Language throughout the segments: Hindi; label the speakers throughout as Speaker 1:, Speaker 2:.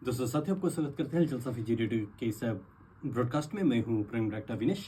Speaker 1: दोस्तों साथियों आपको स्वागत करते हैं जलसा फीजी रेडियो के इस ब्रॉडकास्ट में। मैं हूं प्रेम डायरेक्टर विनेश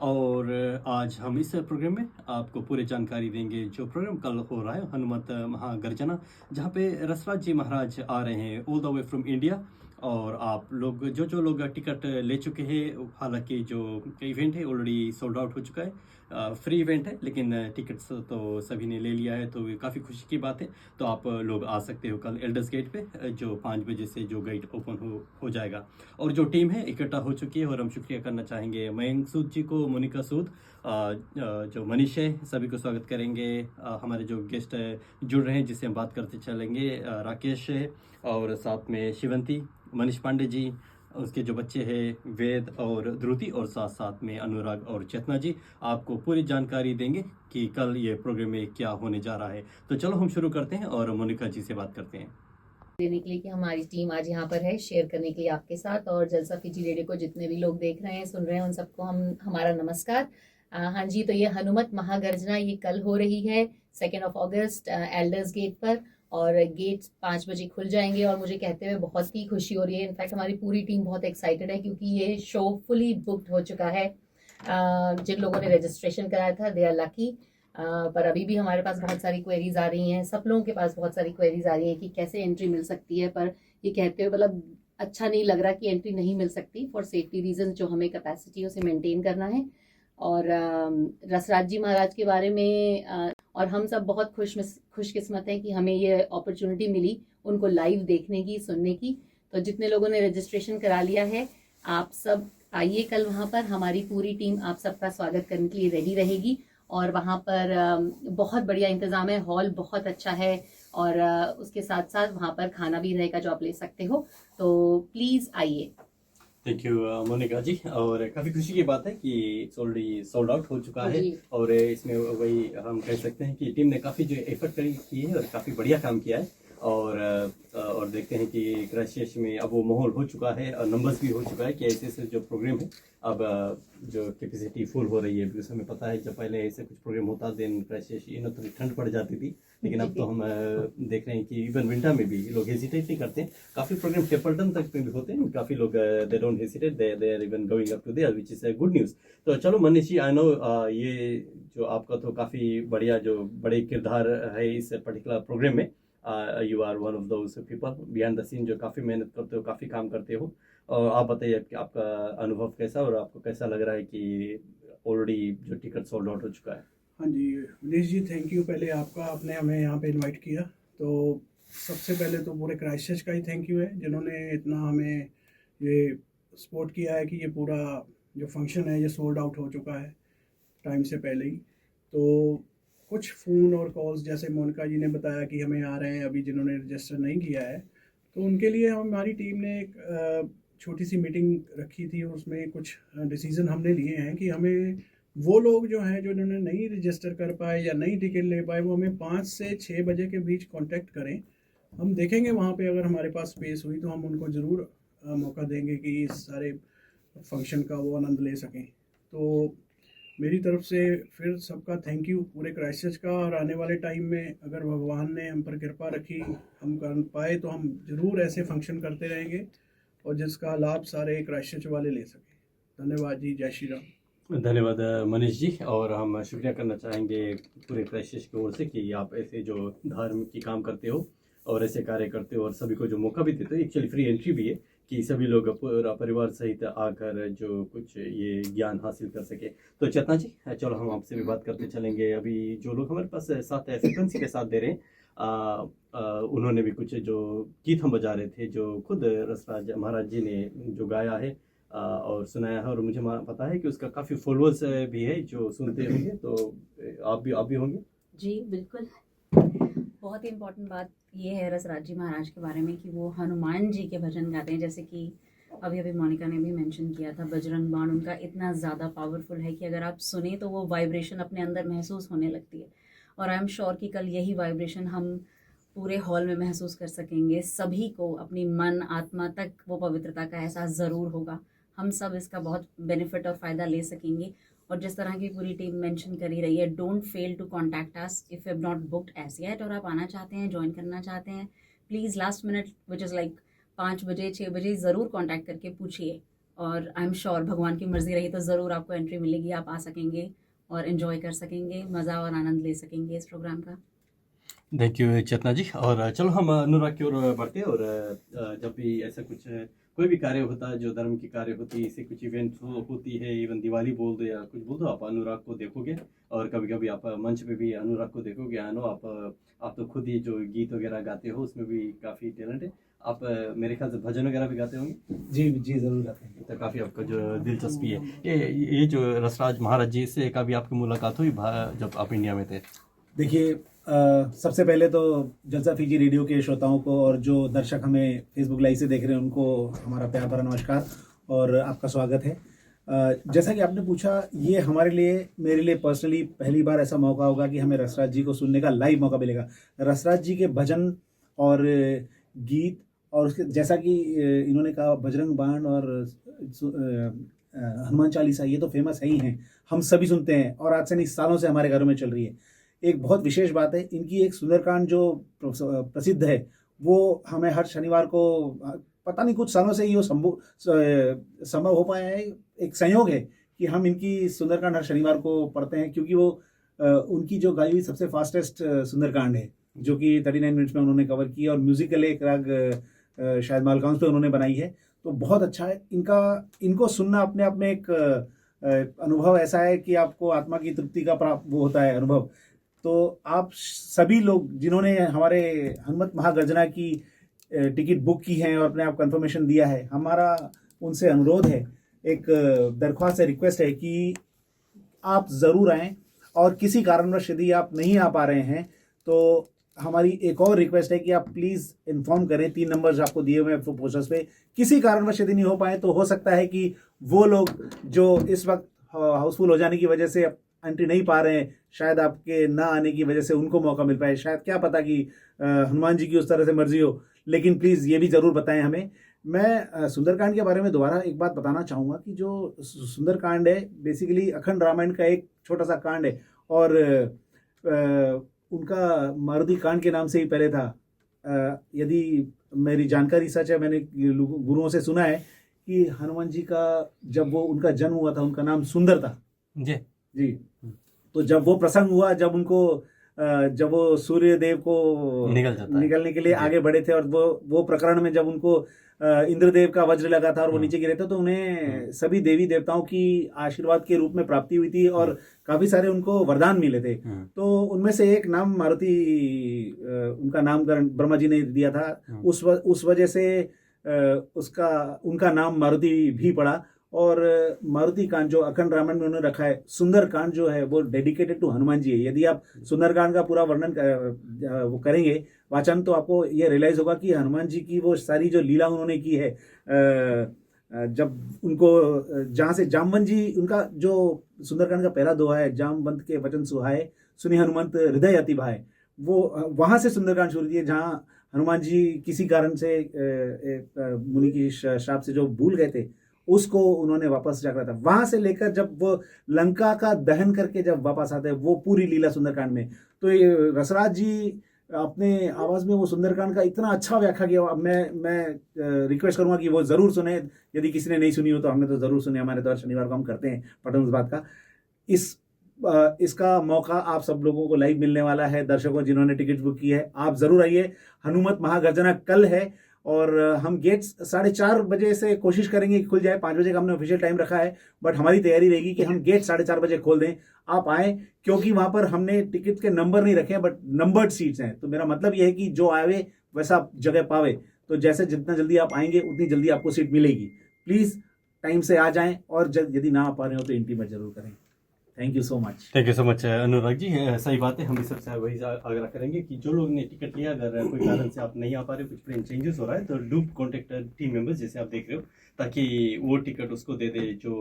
Speaker 1: और आज हम इस प्रोग्राम में आपको पूरी जानकारी देंगे। जो प्रोग्राम कल हो रहा है हनुमत महागर्जना, जहां पे रसराज जी महाराज आ रहे हैं all the way from India. और आप लोग जो लोग टिकट ले चुके हैं, हालांकि जो इवेंट है ऑलरेडी सोल्ड आउट हो चुका है, फ्री इवेंट है, लेकिन टिकट्स तो सभी ने ले लिया है, तो ये काफ़ी खुशी की बात है। तो आप लोग आ सकते हो कल एल्डर्स गेट पे, जो 5 बजे से जो गेट ओपन हो जाएगा। और जो टीम है इकट्ठा हो चुकी है, और हम शुक्रिया करना चाहेंगे मयंक सूद जी को, मोनिका सूद, जो मनीष है, सभी को स्वागत करेंगे। हमारे जो गेस्ट जुड़ रहे हैं जिससे हम बात करते चलेंगे, राकेश है, और साथ में शिवंती, मनीष पांडे जी, उसके जो बच्चे हैं वेद और ध्रुति, और साथ साथ में अनुराग और चेतना जी आपको पूरी जानकारी देंगे कि कल ये प्रोग्राम में क्या होने जा रहा है। तो चलो हम शुरू करते हैं और मोनिका जी से बात करते हैं।
Speaker 2: देने के लिए कि हमारी टीम आज यहाँ पर है शेयर करने के लिए आपके साथ, और जलसा फीजी रेडियो को जितने भी लोग देख रहे हैं सुन रहे हैं उन सबको हमारा नमस्कार। हाँ जी, तो ये हनुमत महागर्जना ये कल हो रही है 2 अगस्त एल्डर्स गेट पर, और गेट 5 बजे खुल जाएंगे। और मुझे कहते हुए बहुत ही खुशी हो रही है, इनफैक्ट हमारी पूरी टीम बहुत एक्साइटेड है क्योंकि ये शो फुली बुक्ड हो चुका है। जिन लोगों ने रजिस्ट्रेशन कराया था दे आर लकी, पर अभी भी हमारे पास बहुत सारी क्वेरीज आ रही हैं, सब लोगों के पास बहुत सारी क्वेरीज आ रही हैं कि कैसे एंट्री मिल सकती है। पर ये कहते हुए मतलब अच्छा नहीं लग रहा कि एंट्री नहीं मिल सकती फॉर सेफ्टी रीजन, जो हमें कैपेसिटी उसे मेंटेन करना है। और रसराज जी महाराज के बारे में और हम सब बहुत खुशकिस्मत हैं कि हमें ये अपॉर्चुनिटी मिली उनको लाइव देखने की, सुनने की। तो जितने लोगों ने रजिस्ट्रेशन करा लिया है, आप सब आइए कल वहाँ पर, हमारी पूरी टीम आप सबका स्वागत करने के लिए रेडी रहेगी। और वहाँ पर बहुत बढ़िया इंतज़ाम है, हॉल बहुत अच्छा है, और उसके साथ साथ वहाँ पर खाना भी रहेगा जो आप ले सकते हो। तो प्लीज़ आइए।
Speaker 1: थैंक यू मोनिका जी। और काफ़ी खुशी की बात है कि इट्स ऑलरेडी सोल्ड आउट हो चुका है, और इसमें वही हम कह सकते हैं कि टीम ने काफ़ी जो एफर्ट की है और काफ़ी बढ़िया काम किया है। और देखते हैं कि क्राइस्टचर्च में अब वो माहौल हो चुका है और नंबर्स भी हो चुका है कि ऐसे ऐसे जो प्रोग्राम है अब जो कैपेसिटी फुल हो रही है। बिकॉज हमें पता है जब पहले ऐसे कुछ प्रोग्राम होता देन क्राइस्टचर्च थोड़ी ठंड पड़ जाती थी, लेकिन अब तो हम देख रहे हैं कि इवन विंटर में भी लोग हेजिटेट नहीं करते। काफ़ी प्रोग्राम टेपल्टन तक में भी होते हैं, काफ़ी लोग they don't hesitate, they are even going up to there, which is good news. तो चलो मनीष जी, आई नो ये जो आपका तो काफ़ी बढ़िया जो बड़े किरदार है इस पर्टिकुलर प्रोग्राम में। You are one of those people behind the scene जो काफ़ी मेहनत करते हो, काफ़ी काम करते हो। और आप बताइए कि आपका अनुभव कैसा, और आपको कैसा लग रहा है कि ऑलरेडी जो टिकट सोल्ड आउट हो चुका है।
Speaker 3: हाँ जी विनेश जी, थैंक यू पहले आपका, आपने हमें यहाँ पे इनवाइट किया। तो सबसे पहले तो पूरे क्राइस्टचर्च का ही थैंक यू है जिन्होंने इतना हमें ये सपोर्ट किया है कि ये पूरा जो फंक्शन है ये सोल्ड आउट हो चुका है टाइम से पहले ही। तो कुछ फ़ोन और कॉल्स, जैसे मोनिका जी ने बताया कि हमें आ रहे हैं अभी जिन्होंने रजिस्टर नहीं किया है, तो उनके लिए हमारी टीम ने एक छोटी सी मीटिंग रखी थी, और उसमें कुछ डिसीज़न हमने लिए हैं कि हमें वो लोग जो हैं जो जिन्होंने नहीं रजिस्टर कर पाए या नहीं टिकट ले पाए, वो हमें 5 से 6 बजे के बीच कांटेक्ट करें। हम देखेंगे वहाँ पे अगर हमारे पास स्पेस हुई तो हम उनको ज़रूर मौका देंगे कि इस सारे फंक्शन का वो आनंद ले सकें। तो मेरी तरफ से फिर सबका थैंक यू पूरे क्राइस्टचर्च का। और आने वाले टाइम में अगर भगवान ने हम पर कृपा रखी, हम कर पाए, तो हम ज़रूर ऐसे फंक्शन करते रहेंगे और जिसका लाभ सारे क्राइस्टचर्च वाले ले सकें। धन्यवाद जी, जय श्री राम।
Speaker 1: धन्यवाद मनीष जी। और हम शुक्रिया करना चाहेंगे पूरे क्राइस्टचर्च की ओर से कि आप ऐसे जो धर्म की काम करते हो और ऐसे कार्य करते हो और सभी को जो मौका भी देते हो। एक्चुअली फ्री एंट्री भी है कि सभी लोग पूरा परिवार सहित आकर जो कुछ ये ज्ञान हासिल कर सके। तो चेतना जी, चलो हम आपसे भी बात करते चलेंगे। अभी जो लोग हमारे पास साथ फ्रिक्वेंसी के साथ दे रहे हैं, उन्होंने भी कुछ जो गीत हम बजा रहे थे जो खुद रसराज महाराज जी ने जो गाया है और सुनाया है, और मुझे पता है कि उसका काफ़ी फॉलोअर्स भी है जो सुनते होंगे। तो आप भी होंगे।
Speaker 4: जी बिल्कुल। बहुत ही इम्पोर्टेंट बात ये है रसराज जी महाराज के बारे में कि वो हनुमान जी के भजन गाते हैं। जैसे कि अभी अभी मोनिका ने भी मेंशन किया था, बजरंग बाण उनका इतना ज़्यादा पावरफुल है कि अगर आप सुने तो वो वाइब्रेशन अपने अंदर महसूस होने लगती है। और आई एम श्योर कि कल यही वाइब्रेशन हम पूरे हॉल में महसूस कर सकेंगे। सभी को अपनी मन आत्मा तक वो पवित्रता का एहसास ज़रूर होगा। हम सब इसका बहुत बेनिफिट और फ़ायदा ले सकेंगे। और जिस तरह की पूरी टीम मेंशन कर ही रही है, don't fail to contact us if you have not booked as yet. और आप आना चाहते हैं, ज्वाइन करना चाहते हैं, please last minute which is like 5 बजे 6 बजे ज़रूर कांटेक्ट करके पूछिए, और आई एम श्योर भगवान की मर्जी रही तो ज़रूर आपको एंट्री मिलेगी, आप आ सकेंगे और एंजॉय कर सकेंगे, मज़ा और आनंद ले सकेंगे इस प्रोग्राम का।
Speaker 1: थैंक यू चेतना जी। और चलो हम अनुराग की ओर बढ़ते हैं। और जब भी ऐसा कुछ कोई भी कार्य होता है, जो धर्म की कार्य होती है, इससे कुछ इवेंट होती है, इवन दिवाली बोल दो या कुछ बोल दो, आप अनुराग को देखोगे। और कभी कभी आप मंच पे भी अनुराग को देखोगे। आनो आप तो खुद ही जो गीत वगैरह गाते हो उसमें भी काफ़ी टैलेंट है। आप मेरे ख्याल से भजन वगैरह भी गाते होंगे।
Speaker 5: जी जी ज़रूर गाते हैं।
Speaker 1: तो काफ़ी आपका जो दिलचस्पी है, ये जो रसराज महाराज जी से कभी आपकी मुलाकात हुई जब आप इंडिया में थे?
Speaker 5: देखिए, सबसे पहले तो जलसा फीजी रेडियो के श्रोताओं को और जो दर्शक हमें फेसबुक लाइव से देख रहे हैं उनको हमारा प्यार भरा नमस्कार और आपका स्वागत है। जैसा कि आपने पूछा, ये हमारे लिए, मेरे लिए पर्सनली पहली बार ऐसा मौका होगा कि हमें रसराज जी को सुनने का लाइव मौका मिलेगा। रसराज जी के भजन और गीत, और उसके जैसा कि इन्होंने कहा बजरंग बाण और हनुमान चालीसा, ये तो फेमस है ही हैं, हम सभी सुनते हैं और आज से नहीं सालों से हमारे घरों में चल रही है। एक बहुत विशेष बात है, इनकी एक सुंदरकांड जो प्रसिद्ध है वो हमें हर शनिवार को, पता नहीं कुछ सालों से ही वो संभव हो पाया है। एक संयोग है कि हम इनकी सुंदरकांड हर शनिवार को पढ़ते हैं, क्योंकि वो उनकी जो गाई हुई सबसे फास्टेस्ट सुंदरकांड है, जो कि 39 मिनट्स में उन्होंने कवर की, और म्यूजिकल एक राग शायद मालकांस पे उन्होंने बनाई है। तो बहुत अच्छा है इनको सुनना अपने आप में एक अनुभव ऐसा है कि आपको आत्मा की तृप्ति का वो होता है अनुभव। तो आप सभी लोग जिन्होंने हमारे हनुमत महागर्जना की टिकट बुक की हैं और अपने आप कंफर्मेशन दिया है, हमारा उनसे अनुरोध है, एक दरख्वास्त है, रिक्वेस्ट है कि आप ज़रूर आएँ। और किसी कारणवश यदि आप नहीं आ पा रहे हैं तो हमारी एक और रिक्वेस्ट है कि आप प्लीज़ इन्फॉर्म करें। 3 नंबर्स आपको दिए हुए हैं पोस्टर्स पे। किसी कारणवश यदि नहीं हो पाए तो हो सकता है कि वो लोग जो इस वक्त हाउसफुल हो जाने की वजह से एंट्री नहीं पा रहे हैं, शायद आपके ना आने की वजह से उनको मौका मिल पाए। शायद क्या पता कि हनुमान जी की उस तरह से मर्जी हो, लेकिन प्लीज़ ये भी ज़रूर बताएं हमें। मैं सुंदरकांड के बारे में दोबारा एक बात बताना चाहूँगा कि जो सुंदरकांड है बेसिकली अखंड रामायण का एक छोटा सा कांड है, और उनका मारुति कांड के नाम से ही पहले था। यदि मेरी जानकारी सच है, मैंने गुरुओं से सुना है कि हनुमान जी का जब वो उनका जन्म हुआ था, उनका नाम सुंदर था। जी। तो जब वो प्रसंग हुआ, जब वो सूर्य देव को निकलने के लिए आगे बढ़े थे, और वो प्रकरण में जब उनको इंद्रदेव का वज्र लगा था और वो नीचे गिरे थे, तो उन्हें सभी देवी देवताओं की आशीर्वाद के रूप में प्राप्ति हुई थी और काफी सारे उनको वरदान मिले थे। तो उनमें से एक नाम मारुति, उनका नामकरण ब्रह्मा जी ने दिया था। उस वजह से उनका नाम मारुति भी पड़ा। और मारुति कांड जो अखंड रामायण में उन्होंने रखा है, सुंदर कांड जो है वो डेडिकेटेड टू हनुमान जी है। यदि आप सुंदर कांड का पूरा वर्णन वो करेंगे वाचन, तो आपको ये रियलाइज होगा कि हनुमान जी की वो सारी जो लीला उन्होंने की है, जब उनको जहाँ से जामवंत जी, उनका जो सुंदरकांड का पहला दोहा है, जामवंत के वचन सुहाए सुनि हनुमंत हृदय अति भाए, वो वहाँ से सुंदरकांड शुरू किए, जहाँ हनुमान जी किसी कारण से मुनि की श्राप से जो भूल गए थे, उसको उन्होंने वापस जाकर था। वहां से लेकर जब वो लंका का दहन करके जब वापस आते हैं, वो पूरी लीला सुंदरकांड में। तो ये रसराज जी अपने आवाज में वो सुंदरकांड का इतना अच्छा व्याख्या किया। मैं रिक्वेस्ट करूंगा कि वो जरूर सुने। यदि किसी ने नहीं सुनी हो तो हमने तो जरूर सुने। हमारे तो हर शनिवार को हम करते हैं पठन उस बात का। इसका मौका आप सब लोगों को लाइव मिलने वाला है। दर्शकों जिन्होंने टिकट बुक की है, आप जरूर आइए। हनुमत महागर्जना कल है और हम गेट्स 4:30 बजे से कोशिश करेंगे कि खुल जाए। 5 बजे का हमने ऑफिशियल टाइम रखा है, बट हमारी तैयारी रहेगी कि हम गेट 4:30 बजे खोल दें। आप आए, क्योंकि वहां पर हमने टिकट के नंबर नहीं रखे हैं, बट नंबर्ड सीट्स हैं। तो मेरा मतलब यह है कि जो आवे वैसा जगह पावे। तो जैसे जितना जल्दी आप आएंगे उतनी जल्दी आपको सीट मिलेगी। प्लीज टाइम से आ जाएं, और यदि ना आ पा रहे हो तो इंटीमेट जरूर करें। Thank you so much
Speaker 1: Anurag ji. सही बात है, हम भी सबसे वही आग्रह करेंगे कि जो लोग ने टिकट लिया, अगर कोई कारण से आप नहीं आ पा रहे, कुछ प्लेन चेंजेस हो रहा है, तो डू कॉन्टेक्ट टीम मेंबर्स जैसे आप देख रहे हो, ताकि वो टिकट उसको दे दे जो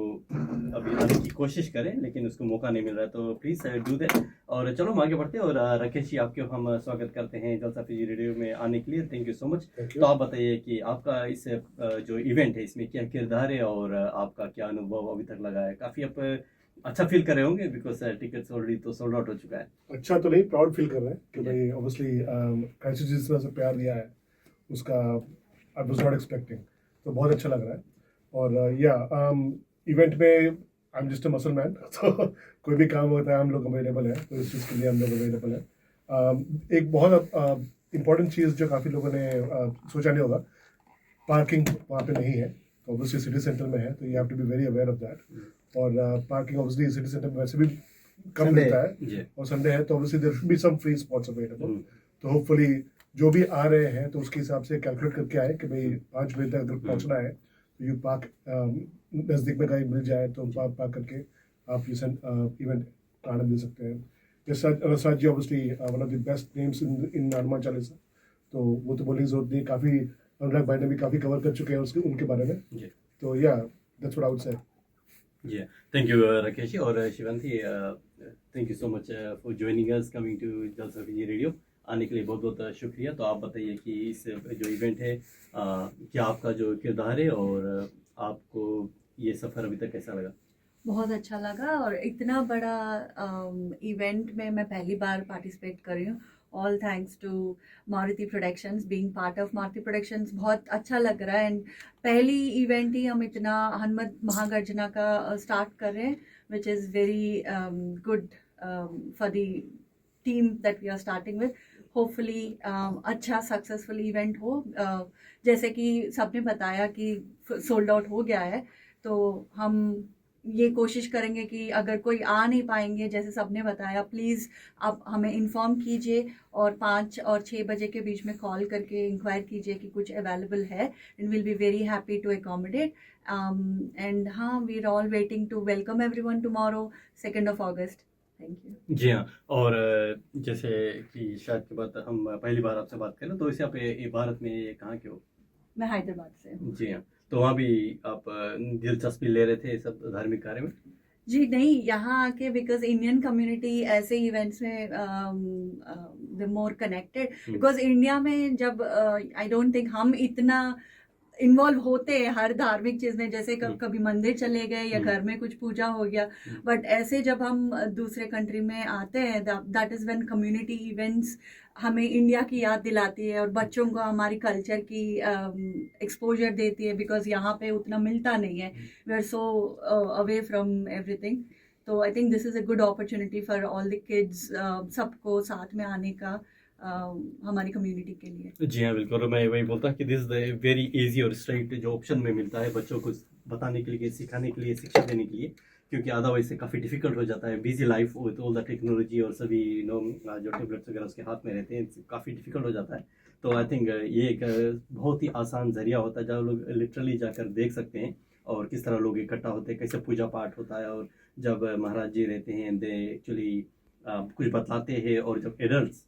Speaker 1: अभी आने की कोशिश करें लेकिन उसको मौका नहीं मिल रहा है। तो प्लीज़ डू दे। और चलो हम आगे बढ़ते हैं। और राकेश जी, आपके हम स्वागत करते हैं जलसा फीजी रेडियो में आने के लिए। Thank you so much. तो आप बताइए कि आपका इस जो इवेंट है, इसमें क्या किरदार है और आपका क्या अनुभव अभी तक लगा है? काफ़ी आप अच्छा फील कर रहे होंगे, बिकॉज टिकट्स ऑलरेडी तो सोल्ड आउट हो चुका है।
Speaker 6: अच्छा तो नहीं, प्राउड फील कर रहे हैं कि भाई ऑब्वियसली कैसे जिसने से प्यार दिया है उसका आई वाज नॉट एक्सपेक्टिंग, तो बहुत अच्छा लग रहा है। और या इवेंट में I am just a muscle man, तो कोई भी काम होता है हम लोग अवेलेबल है, तो इस चीज़ के लिए हम लोग अवेलेबल है। एक बहुत इम्पॉर्टेंट चीज़ जो काफ़ी लोगों ने सोचा नहीं होगा, पार्किंग वहाँ पे नहीं है, तो ऑब्वियसली सिटी सेंटर में है, तो you have to be very aware of that. और पार्किंग ऑब्वियसली सिटी सेंटर में वैसे भी कम
Speaker 5: Sunday
Speaker 6: मिलता है,
Speaker 1: जी
Speaker 6: और संडे है तो obviously there should be some free spots available. तो होपफुली जो भी आ रहे हैं तो उसके हिसाब से कैलकुलेट करके आए कि भाई 5 बजे तक अगर पहुंचना है तो यू पार्क, नज़दीक में गाड़ी मिल जाए तो पार्क करके आप ये इवेंट का आनंद ले सकते हैं। Rasraj ji obviously one of the best names in Hanuman Chalisa, तो वो तो बोलने की जरूरत नहीं, काफ़ी अनुराग भाई ने भी काफ़ी कवर कर चुके हैं उसके उनके बारे में।
Speaker 1: जी
Speaker 6: तो या that's what I would say.
Speaker 1: जी थैंक यू राकेश जी। और Shivanti, thank you so much for joining us, coming to Jalsa Fiji radio. आने के लिए बहुत बहुत शुक्रिया। तो आप बताइए कि इस जो इवेंट है, क्या आपका जो किरदार है और आपको ये सफ़र अभी तक कैसा लगा?
Speaker 7: बहुत अच्छा लगा, और इतना बड़ा इवेंट में मैं पहली बार पार्टिसिपेट कर रही हूँ। All thanks to Maruti Productions, being part of Maruti Productions. बहुत अच्छा लग रहा है, एंड पहली इवेंट ही हम इतना हनुमत महागर्जना का स्टार्ट कर रहे हैं, which is very good for the team that we are starting with. Hopefully अच्छा सक्सेसफुल इवेंट हो। जैसे कि सबने बताया कि सोल्ड आउट हो गया है, तो हम ये कोशिश करेंगे कि अगर कोई आ नहीं पाएंगे, जैसे सबने बताया, प्लीज़ आप हमें इन्फॉर्म कीजिए और 5 और 6 बजे के बीच में कॉल करके इंक्वायर कीजिए कि कुछ अवेलेबल है, and will be very happy to accommodate. And हाँ, we are all waiting to welcome everyone tomorrow 2 August. Thank you.
Speaker 1: जी हाँ। और जैसे कि शायद की बात हम पहली बार आपसे बात करें, तो वैसे आप ये भारत में कहाँ के हो?
Speaker 7: मैं हैदराबाद से हूँ।
Speaker 1: जी हाँ। तो वहाँ भी आप दिलचस्पी ले रहे थे सब धार्मिक कार्य में?
Speaker 7: जी नहीं, यहाँ आके बिकॉज इंडियन कम्युनिटी ऐसे इवेंट्स में the more connected, because India में जब आई डोंट थिंक हम इतना इन्वॉल्व होते हैं हर धार्मिक चीज में, जैसे कभी मंदिर चले गए या घर में कुछ पूजा हो गया, बट ऐसे जब हम दूसरे कंट्री में आते हैं, that is when community events हमें इंडिया की याद दिलाती है और बच्चों को हमारी कल्चर की एक्सपोजर देती है, बिकॉज यहाँ पे उतना मिलता नहीं है, we are so away from everything. तो I think this is a good opportunity for all the kids, सबको साथ में आने का हमारी कम्युनिटी के लिए।
Speaker 1: जी हाँ बिल्कुल। मैं वही बोलता कि दिस द वेरी इजी और स्ट्राइट जो ऑप्शन में मिलता है बच्चों को बताने के लिए, सिखाने के लिए, शिक्षा देने के लिए, क्योंकि अदरवाइज से काफ़ी डिफिकल्ट हो जाता है। Busy life with all the technology और सभी जो टेबलेट्स वगैरह उसके हाथ में रहते हैं, काफ़ी डिफिकल्ट हो जाता है। तो आई थिंक ये एक बहुत ही आसान जरिया होता है जहाँ लोग लिटरली जाकर देख सकते हैं और किस तरह लोग इकट्ठा होते हैं, कैसे पूजा पाठ होता है, और जब महाराज जी रहते हैं दे एक्चुअली कुछ बतलाते हैं, और जब एडल्ट्स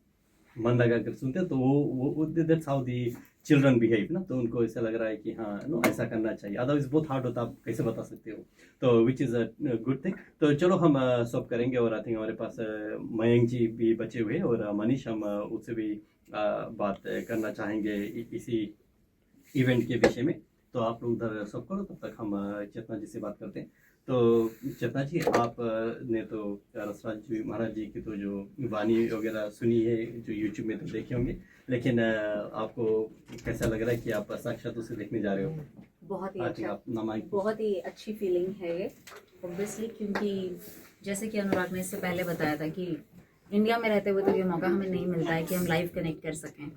Speaker 1: मन लगा कर सुनते हैं तो वो that's how the children behave ना, तो उनको ऐसा लग रहा है कि हाँ नो ऐसा करना चाहिए, अदरवाइज बहुत हार्ड होता है, आप कैसे बता सकते हो। तो which is a good thing. तो चलो हम सब करेंगे, और आई थिंक हमारे पास मयंक जी भी बचे हुए हैं, और मनीष, हम उससे भी बात करना चाहेंगे इसी इवेंट के विषय में। तो आप लोग उधर सब करो, तब तक हम चेतना जी से बात करते हैं। तो चेतना जी, आप ने तो रसराज जी महाराज जी की तो जो वाणी वगैरह सुनी है, जो यूट्यूब में तो देखे होंगे, लेकिन आपको कैसा लग रहा है कि आप साक्षात उसे देखने जा रहे हो?
Speaker 4: बहुत ही
Speaker 1: I think
Speaker 4: अच्छा,
Speaker 1: आप नामांकित।
Speaker 4: बहुत ही अच्छी फीलिंग है ये ऑब्वियसली, क्योंकि जैसे कि अनुराग ने इससे पहले बताया था कि इंडिया में रहते हुए तो ये मौका हमें नहीं मिलता है कि हम लाइव कनेक्ट कर सकें,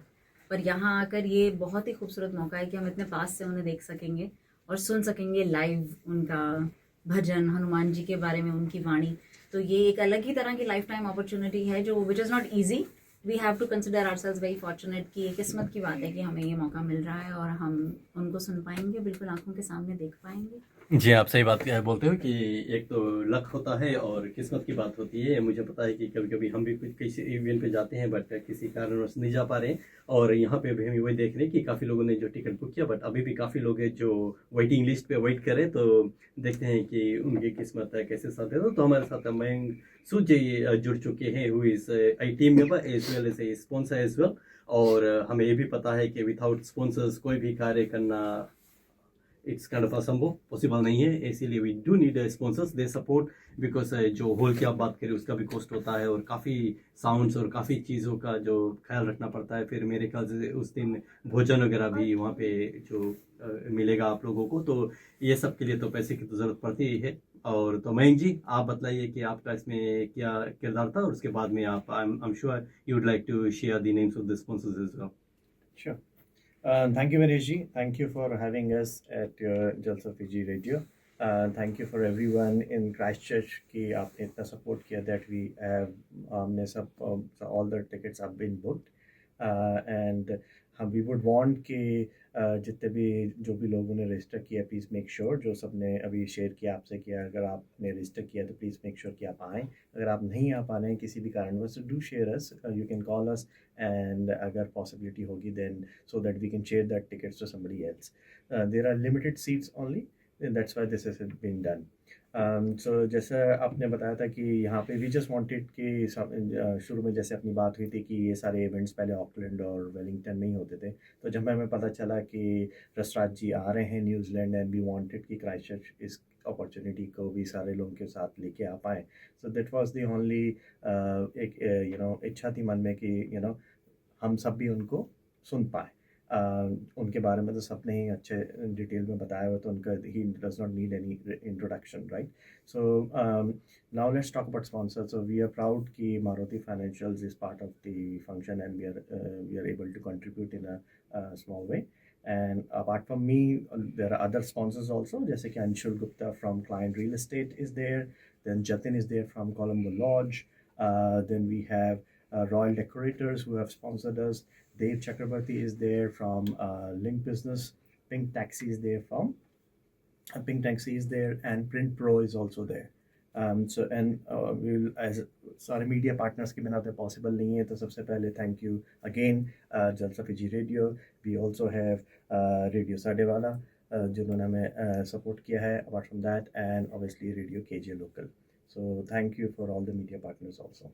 Speaker 4: पर यहाँ आकर ये बहुत ही खूबसूरत मौका है कि हम इतने पास से उन्हें देख सकेंगे और सुन सकेंगे लाइव उनका भजन, हनुमान जी के बारे में उनकी वाणी। तो ये एक अलग ही तरह की लाइफ टाइम अपॉर्चुनिटी है जो which is not easy. We have to consider ourselves very fortunate कि ये किस्मत की बात है कि हमें ये मौका मिल रहा है और हम उनको सुन पाएंगे, बिल्कुल आंखों के सामने देख पाएंगे।
Speaker 1: जी, आप सही बात बोलते हो कि एक तो लक होता है और किस्मत की बात होती है। मुझे पता है कि कभी कभी हम भी कुछ किसी इवेंट पे जाते हैं, बट किसी कारणवश नहीं जा पा रहे हैं, और यहाँ पे भी हम वही देख रहे हैं कि काफ़ी लोगों ने जो टिकट बुक किया, बट अभी भी काफ़ी लोग हैं जो वेटिंग लिस्ट पे वेट करें। तो देखते हैं कि उनकी किस्मत कैसे साथ है। तो हमारे साथ मयंक सूद जी जुड़ चुके हैं, who is a team member as well as a sponsor as well. और हमें ये भी पता है कि विदाउट स्पॉन्सर्स कोई भी कार्य करना इट्स काइंड ऑफ असंभव, पॉसिबल नहीं है, इसीलिए we do need sponsors they support, because जो हॉल की आप बात करें उसका भी कॉस्ट होता है और काफ़ी साउंड्स और काफ़ी चीज़ों का जो ख्याल रखना पड़ता है। फिर मेरे ख्याल से उस दिन भोजन वगैरह भी वहाँ पे जो मिलेगा आप लोगों को, तो ये सब के लिए तो पैसे की तो ज़रूरत पड़ती ही है। और तो मयंक जी, आप बताइए कि आपका इसमें क्या किरदार था, और उसके बाद में आप I am sure you would like to share the names of the sponsors as well.
Speaker 8: Sure. Thank you, Manish ji. Thank you for having us at your Jalsa Fiji Radio. Thank you for everyone in Christchurch कि आपने इतना support किया that we have हमने सब all the tickets have been booked and we would want कि जितने भी जो भी लोगों ने रजिस्टर किया प्लीज़ मेक श्योर, जो सबने अभी शेयर किया आपसे किया, अगर आपने रजिस्टर किया तो प्लीज़ मेक श्योर कि आप आएँ। अगर आप नहीं आ पा रहे हैं किसी भी कारणवश, do share us, you can call us and अगर पॉसिबिलिटी होगी then so that we can share that tickets to somebody else. There are limited seats only, that's why this has been done. So जैसा आपने बताया था कि यहाँ पे वी जस्ट वांटेड कि शुरू में जैसे अपनी बात हुई थी कि ये सारे इवेंट्स पहले ऑकलैंड और वेलिंगटन में ही होते थे, तो जब हमें पता चला कि रसराज जी आ रहे हैं न्यूजीलैंड एंड वी वांटेड कि क्राइस्टचर्च इस अपॉर्चुनिटी को भी सारे लोगों के साथ लेके आ पाएँ, so that was the only एक इच्छा थी मन में कि हम सब भी उनको सुन पाए। उनके बारे में तो सबने ही अच्छे डिटेल में बताया हुआ, तो उनका ही does not need any introduction, right? So now let's talk about sponsors. So we are proud कि Maruti financials is part of the function and we are able to contribute in a small way. And apart from me, there are other sponsors also, जैसे कि Anshul Gupta from Client Real Estate is there, then Jatin is there from Colombo Lodge, then we have Royal Decorators who have sponsored us, Dave Chakrabarti is there from Link Business, Pink Taxi is there from Pink Taxi is there, and Print Pro is also there. So and we'll as सारे मीडिया पार्टनर्स के बिना तो पॉसिबल नहीं है, तो सबसे पहले thank you again Jalsa Fiji radio. We also have radio Sadewala जिन्होंने हमें सपोर्ट किया है, apart from that, and obviously radio KJ local. So thank you for all the media partners also.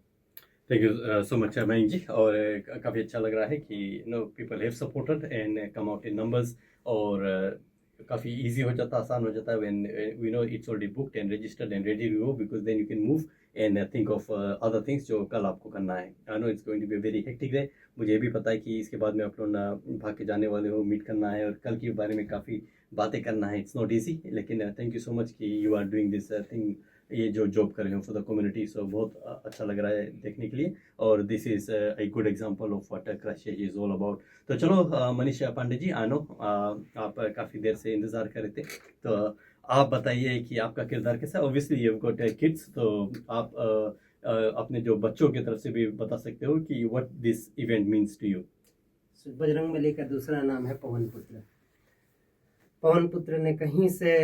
Speaker 1: Thank you so much Mayank ji, और काफ़ी अच्छा लग रहा है कि people have supported and come out in numbers, और काफ़ी इजी हो जाता, आसान हो जाता है when we know it's already booked and registered and ready to go, because then you can move and think of other things जो कल आपको करना है। I know it's going to be very hectic day, मुझे ये भी पता है कि इसके बाद में आप लोग ना भाग के जाने वाले हो, मीट करना है और कल के बारे में काफ़ी बातें करना है। इट्स नॉट ईजी, लेकिन थैंक यू सो मच कि you are doing this thing, ये जो जॉब कर रहे हो फॉर द कम्युनिटी, सो बहुत अच्छा लग रहा है देखने के लिए, और this is a good example of what Christchurch is all about. तो चलो मनीष पांडे जी, आई नो आप काफ़ी देर से इंतज़ार कर रहे थे, तो आप बताइए कि आपका किरदार कैसा है। Obviously you have got kids, तो आप अपने जो बच्चों की तरफ से भी बता सकते हो कि what this event means to you.
Speaker 9: Bajrangbali का दूसरा नाम है पवन पुत्र। पवन पुत्र ने कहीं से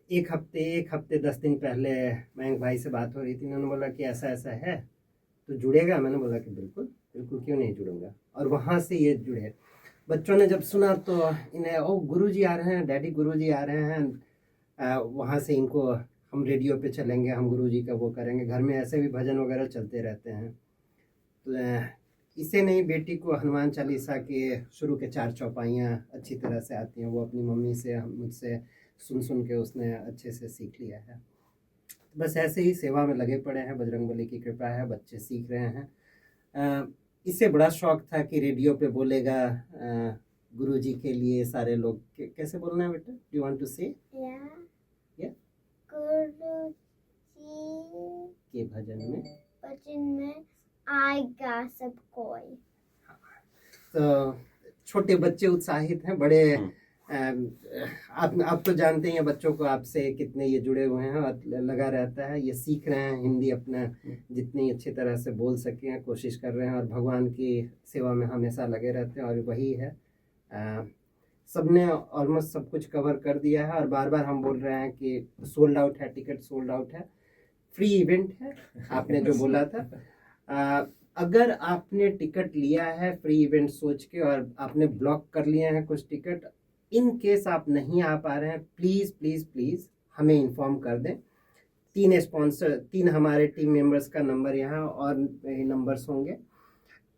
Speaker 9: एक हफ्ते 10 दिन पहले मयंक भाई से बात हो रही थी, उन्होंने बोला कि ऐसा ऐसा है तो जुड़ेगा। मैंने बोला कि बिल्कुल बिल्कुल, क्यों नहीं जुड़ूंगा, और वहाँ से ये जुड़े। बच्चों ने जब सुना तो इन्हें ओ गुरुजी आ रहे हैं, डैडी गुरुजी आ रहे हैं, वहाँ से इनको हम रेडियो पे चलेंगे, हम गुरुजी का वो करेंगे। घर में ऐसे भी भजन वगैरह चलते रहते हैं। तो इसे नहीं, बेटी को हनुमान चालीसा के शुरू के 4 चौपाइयाँ अच्छी तरह से आती हैं, वो अपनी मम्मी से मुझसे सुन के उसने अच्छे से सीख लिया है। बस ऐसे ही सेवा में लगे पड़े हैं, बजरंगबली की कृपा है, बच्चे सीख रहे हैं। इससे बड़ा शौक था कि रेडियो पे बोलेगा गुरुजी के लिए सारे लोग। कैसे बोलना है बेटा? डू यू वांट टू से? या
Speaker 10: गुरुजी
Speaker 9: के भजन में
Speaker 10: आएगा सब कोई।
Speaker 9: तो छोटे बच्चे उत्साहित हैं, बड़े आप तो जानते हैं बच्चों को आपसे कितने ये जुड़े हुए हैं और लगा रहता है, ये सीख रहे हैं हिंदी अपना जितनी अच्छी तरह से बोल सकें कोशिश कर रहे हैं, और भगवान की सेवा में हमेशा लगे रहते हैं। और वही है, सबने ऑलमोस्ट सब कुछ कवर कर दिया है, और बार बार हम बोल रहे हैं कि सोल्ड आउट है, टिकट सोल्ड आउट है, फ्री इवेंट है, आपने जो बोला था। अगर आपने टिकट लिया है फ्री इवेंट सोच के और आपने ब्लॉक कर लिए हैं कुछ टिकट, इन केस आप नहीं आ पा रहे हैं, प्लीज़ प्लीज़ प्लीज़ हमें इन्फॉर्म कर दें। 3 हमारे टीम मेंबर्स का नंबर यहाँ और नंबर्स होंगे,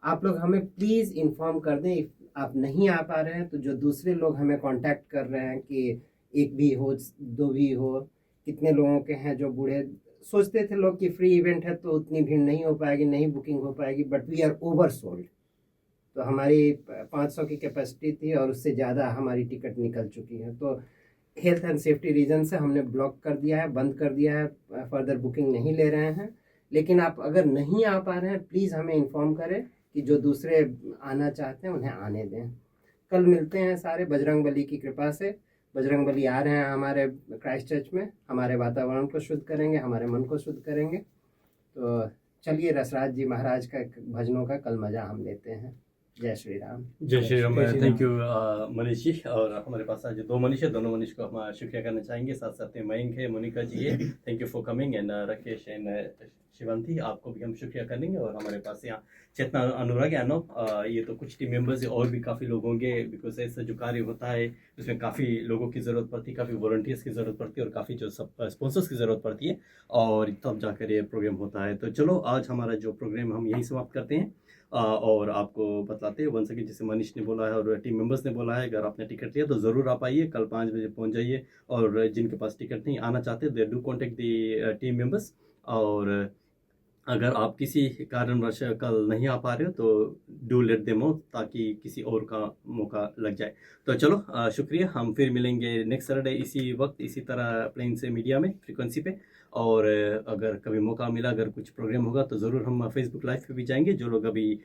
Speaker 9: आप लोग हमें प्लीज़ इन्फॉर्म कर दें। आप नहीं आ पा रहे हैं तो जो दूसरे लोग हमें कांटेक्ट कर रहे हैं कि एक भी हो, दो भी हो, कितने लोगों के हैं जो बूढ़े, सोचते थे लोग कि फ्री इवेंट है तो उतनी भीड़ नहीं हो पाएगी, नहीं बुकिंग हो पाएगी, but we are oversold. तो हमारी 500 की कैपेसिटी थी और उससे ज़्यादा हमारी टिकट निकल चुकी है। तो हेल्थ एंड सेफ्टी रीज़न से हमने ब्लॉक कर दिया है, बंद कर दिया है, फर्दर बुकिंग नहीं ले रहे हैं। लेकिन आप अगर नहीं आ पा रहे हैं प्लीज़ हमें इन्फॉर्म करें कि जो दूसरे आना चाहते हैं उन्हें आने दें। कल मिलते हैं सारे, बजरंगबली की कृपा से बजरंगबली आ रहे हैं हमारे क्राइस्ट चर्च में, हमारे वातावरण को शुद्ध करेंगे, हमारे मन को शुद्ध करेंगे। तो चलिए रसराज जी महाराज का भजनों का कल मज़ा हम लेते हैं। जय श्री राम।
Speaker 1: जय श्री राम।
Speaker 5: जय श्री
Speaker 1: थैंक यू मनीष जी। और हमारे पास आज दो मनीष है, दोनों मनीष को हम शुक्रिया करना चाहेंगे। साथ साथ में मयंक है, मोनिका जी है, thank you for coming, and Rakesh and Shivanti, आपको भी हम शुक्रिया करेंगे। और हमारे पास यहाँ चेतना, अनुराग, यानो, ये तो कुछ टीम मेंबर्स है, और भी काफ़ी लोग होंगे, बिकॉज ऐसा जो कार्य होता है उसमें काफ़ी लोगों की ज़रूरत पड़ती है, काफ़ी वॉलंटियर्स की ज़रूरत पड़ती है, और काफ़ी जो सब स्पॉन्सर्स की ज़रूरत पड़ती है, और तब जाकर ये प्रोग्राम होता है। तो चलो आज हमारा जो प्रोग्राम हम यहीं समाप्त करते हैं। और आपको बतलाते हैं वंस अगेन, जैसे मनीष ने बोला है और टीम मेंबर्स ने बोला है, अगर आपने टिकट लिया तो ज़रूर आप आइए, कल 5 बजे पहुंच जाइए। और जिनके पास टिकट नहीं आना चाहते, they do contact the team members. और अगर आप किसी कारणवश कल नहीं आ पा रहे हो तो डू लेट देम नो, ताकि किसी और का मौका लग जाए। तो चलो शुक्रिया, हम फिर मिलेंगे नेक्स्ट सैटरडे इसी वक्त, इसी तरह प्लेन से मीडिया में, फ्रीक्वेंसी पे। और अगर कभी मौका मिला, अगर कुछ प्रोग्राम होगा तो ज़रूर हम फेसबुक लाइव पे भी जाएंगे। जो लोग अभी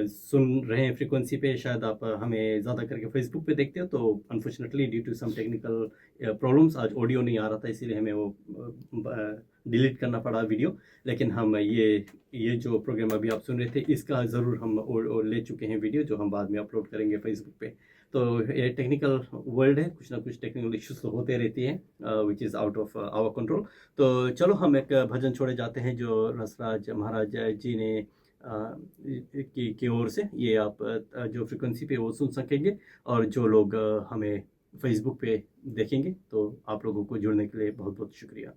Speaker 1: सुन रहे हैं फ्रीक्वेंसी पे, शायद आप हमें ज़्यादा करके फेसबुक पे देखते हो, तो unfortunately due to some technical problems आज ऑडियो नहीं आ रहा था, इसीलिए हमें वो डिलीट करना पड़ा वीडियो। लेकिन हम ये जो प्रोग्राम अभी आप सुन रहे थे, इसका ज़रूर हम ले चुके हैं वीडियो, जो हम बाद में अपलोड करेंगे फेसबुक पे। तो ये टेक्निकल वर्ल्ड है, कुछ ना कुछ टेक्निकल इश्यूज तो होते रहती हैं which is out of our control. तो चलो हम एक भजन छोड़े जाते हैं जो रसराज महाराज जी ने की ओर से, ये आप जो फ्रिक्वेंसी पे वो सुन सकेंगे। और जो लोग हमें फेसबुक पे देखेंगे, तो आप लोगों को जुड़ने के लिए बहुत बहुत शुक्रिया।